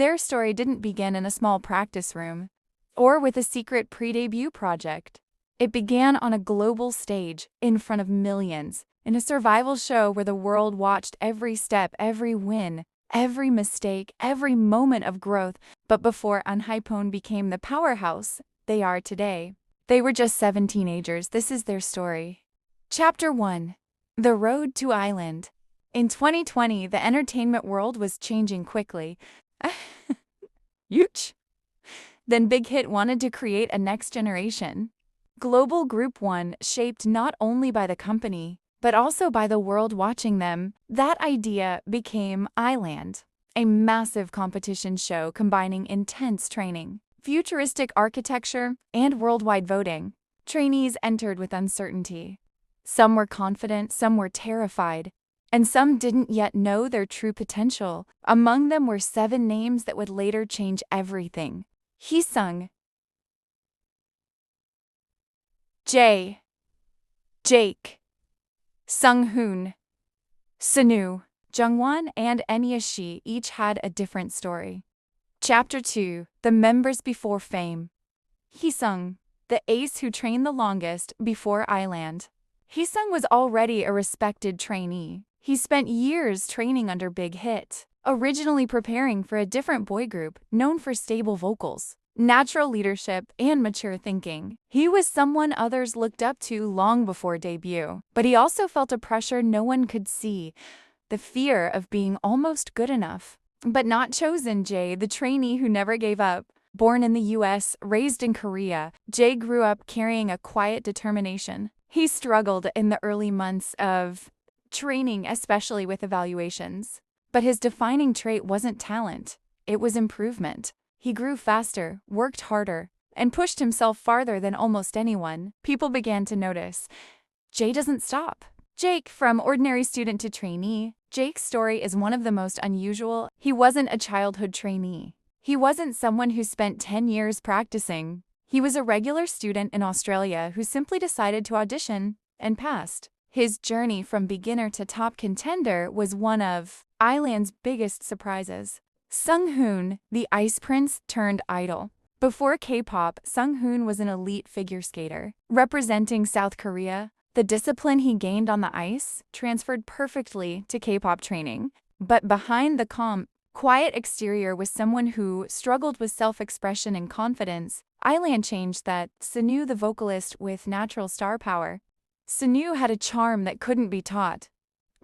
Their story didn't begin in a small practice room or with a secret pre-debut project. It began on a global stage in front of millions, in a survival show where the world watched every step, every win, every mistake, every moment of growth. But before Enhypen became the powerhouse they are today, they were just 7 teenagers. This is their story. Chapter 1. The Road to Island. In 2020, the entertainment world was changing quickly. Huge. Then Big Hit wanted to create a next generation global Group 1 shaped not only by the company, but also by the world watching them. That idea became Island, a massive competition show combining intense training, futuristic architecture, and worldwide voting. Trainees entered with uncertainty. Some were confident, some were terrified, and some didn't yet know their true potential. Among them were 7 names that would later change everything. Hee-sung, Jae, Jake, Sung-hoon, Sunu, Jungwon, and Enhypen each had a different story. Chapter 2. The Members Before Fame. Hee-sung, the ace who trained the longest before Island. Hee-sung was already a respected trainee. He spent years training under Big Hit, originally preparing for a different boy group known for stable vocals, natural leadership, and mature thinking. He was someone others looked up to long before debut, but he also felt a pressure no one could see, the fear of being almost good enough, but not chosen. Jae, the trainee who never gave up. Born in the US, raised in Korea, Jae grew up carrying a quiet determination. He struggled in the early months of training, especially with evaluations. But his defining trait wasn't talent, it was improvement. He grew faster, worked harder, and pushed himself farther than almost anyone. People began to notice. Jae doesn't stop. Jake, from ordinary student to trainee. Jake's story is one of the most unusual. He wasn't a childhood trainee. He wasn't someone who spent 10 years practicing. He was a regular student in Australia who simply decided to audition and passed. His journey from beginner to top contender was one of Island's biggest surprises. Sung-hoon, the ice prince turned idol. Before K-pop, Sung-hoon was an elite figure skater. Representing South Korea, the discipline he gained on the ice transferred perfectly to K-pop training. But behind the calm, quiet exterior was someone who struggled with self-expression and confidence. Island changed that. Sunu, the vocalist with natural star power. Sunu had a charm that couldn't be taught.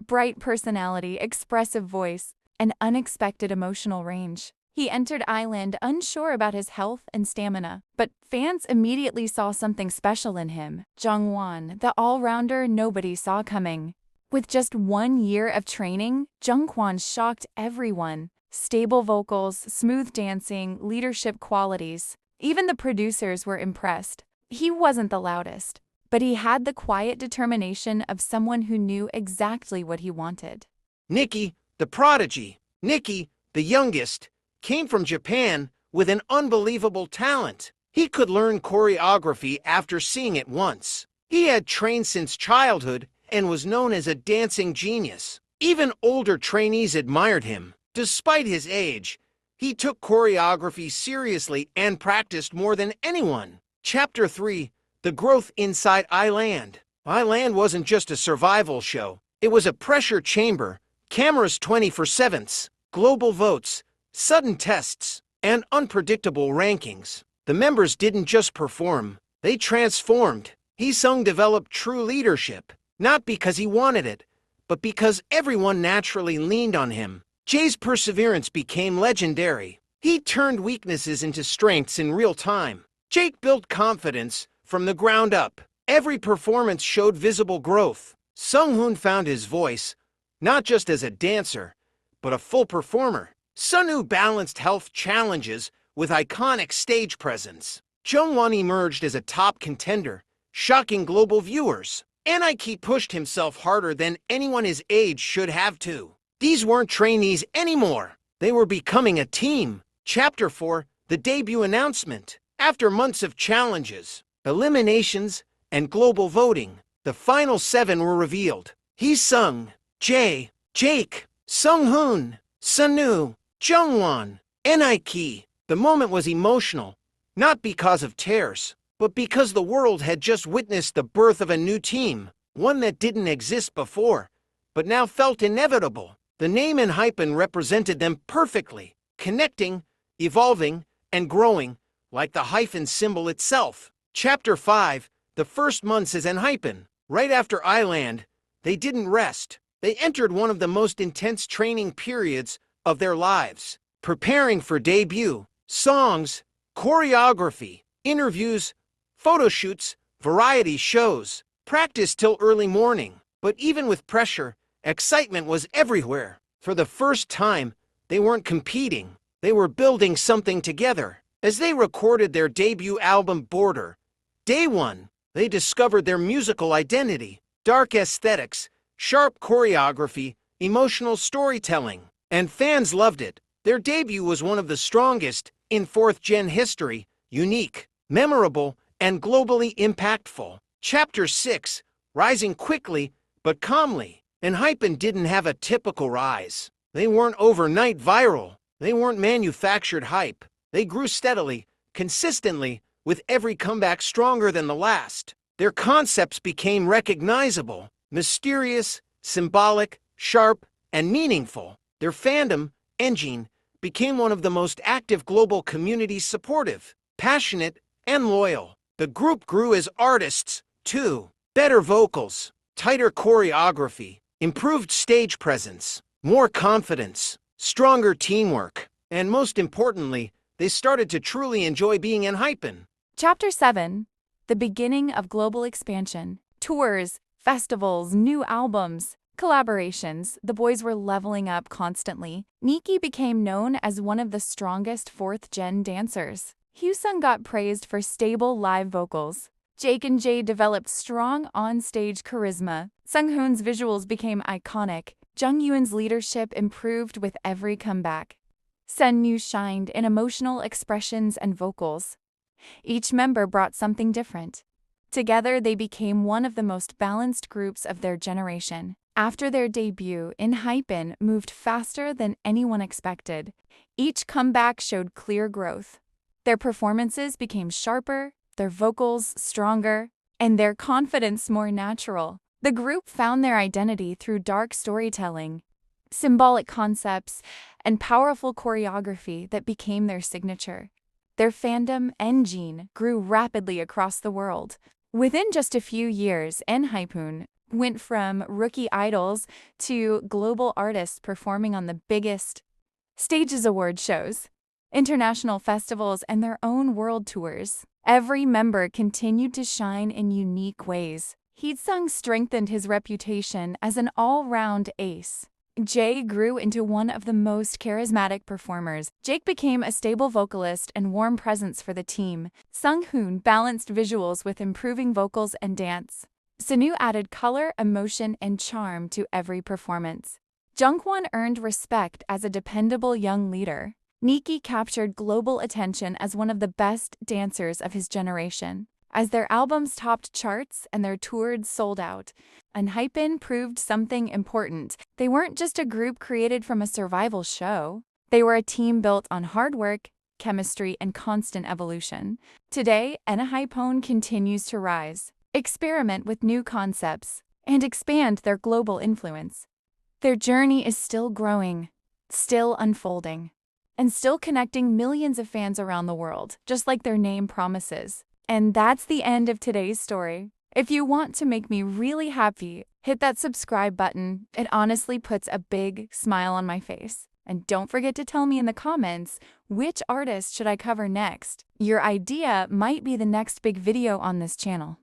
Bright personality, expressive voice, an unexpected emotional range. He entered Island unsure about his health and stamina, but fans immediately saw something special in him. Jungwon, the all-rounder nobody saw coming. With just 1 year of training, Jungwon shocked everyone. Stable vocals, smooth dancing, leadership qualities. Even the producers were impressed. He wasn't the loudest, but he had the quiet determination of someone who knew exactly what he wanted. Nikki, the prodigy, Nikki, the youngest, came from Japan with an unbelievable talent. He could learn choreography after seeing it once. He had trained since childhood and was known as a dancing genius. Even older trainees admired him. Despite his age, he took choreography seriously and practiced more than anyone. Chapter 3. The Growth Inside Island. Island wasn't just a survival show. It was a pressure chamber. Cameras 24/7, global votes, sudden tests, and unpredictable rankings. The members didn't just perform, they transformed. Hee-sung developed true leadership, not because he wanted it, but because everyone naturally leaned on him. Jae's perseverance became legendary. He turned weaknesses into strengths in real time. Jake built confidence from the ground up. Every performance showed visible growth. Sung-hoon found his voice, not just as a dancer, but a full performer. Sunu balanced health challenges with iconic stage presence. Jungwon emerged as a top contender, shocking global viewers. Enhypen pushed himself harder than anyone his age should have to. These weren't trainees anymore. They were becoming a team. Chapter 4. The Debut Announcement. After months of challenges, eliminations, and global voting, the final 7 were revealed. Hee-sung, Jae, Jake, Sung-hoon, Sunu, Jungwon, Enhypen. The moment was emotional, not because of tears, but because the world had just witnessed the birth of a new team, one that didn't exist before, but now felt inevitable. The name Enhypen represented them perfectly, connecting, evolving, and growing, like the hyphen symbol itself. Chapter 5, the first months as Enhypen. Right after Island, they didn't rest. They entered one of the most intense training periods of their lives, preparing for debut, songs, choreography, interviews, photo shoots, variety shows, practice till early morning. But even with pressure, excitement was everywhere. For the first time, they weren't competing. They were building something together. As they recorded their debut album Border, day one, they discovered their musical identity, dark aesthetics, sharp choreography, emotional storytelling, and fans loved it. Their debut was one of the strongest in fourth-gen history, unique, memorable, and globally impactful. Chapter 6, rising quickly but calmly. Enhypen didn't have a typical rise. They weren't overnight viral. They weren't manufactured hype. They grew steadily, consistently, with every comeback stronger than the last. Their concepts became recognizable, mysterious, symbolic, sharp, and meaningful. Their fandom, Enhypen, became one of the most active global communities, supportive, passionate, and loyal. The group grew as artists, too. Better vocals, tighter choreography, improved stage presence, more confidence, stronger teamwork, and most importantly, they started to truly enjoy being Enhypen. Chapter 7, the beginning of global expansion. Tours, festivals, new albums, collaborations. The boys were leveling up constantly. Nikki became known as one of the strongest fourth-gen dancers. Hyesung got praised for stable live vocals. Jake and Jae developed strong on-stage charisma. Sunghoon's visuals became iconic. Junghyun's leadership improved with every comeback. Sunwoo shined in emotional expressions and vocals. Each member brought something different. Together, they became one of the most balanced groups of their generation. After their debut, Enhypen moved faster than anyone expected. Each comeback showed clear growth. Their performances became sharper, their vocals stronger, and their confidence more natural. The group found their identity through dark storytelling, symbolic concepts, and powerful choreography that became their signature. Their fandom, Enhypen, grew rapidly across the world. Within just a few years, Enhypen went from rookie idols to global artists performing on the biggest stages, award shows, international festivals, and their own world tours. Every member continued to shine in unique ways. Hyesung strengthened his reputation as an all-round ace. Jae grew into one of the most charismatic performers. Jake became a stable vocalist and warm presence for the team. Sunghoon balanced visuals with improving vocals and dance. Sunwoo added color, emotion, and charm to every performance. Jungwon earned respect as a dependable young leader. Nikki captured global attention as one of the best dancers of his generation. As their albums topped charts and their tours sold out, Enhypen proved something important. They weren't just a group created from a survival show. They were a team built on hard work, chemistry, and constant evolution. Today, Enhypen continues to rise, experiment with new concepts, and expand their global influence. Their journey is still growing, still unfolding, and still connecting millions of fans around the world, just like their name promises. And that's the end of today's story. If you want to make me really happy, hit that subscribe button. It honestly puts a big smile on my face. And don't forget to tell me in the comments, which artist should I cover next? Your idea might be the next big video on this channel.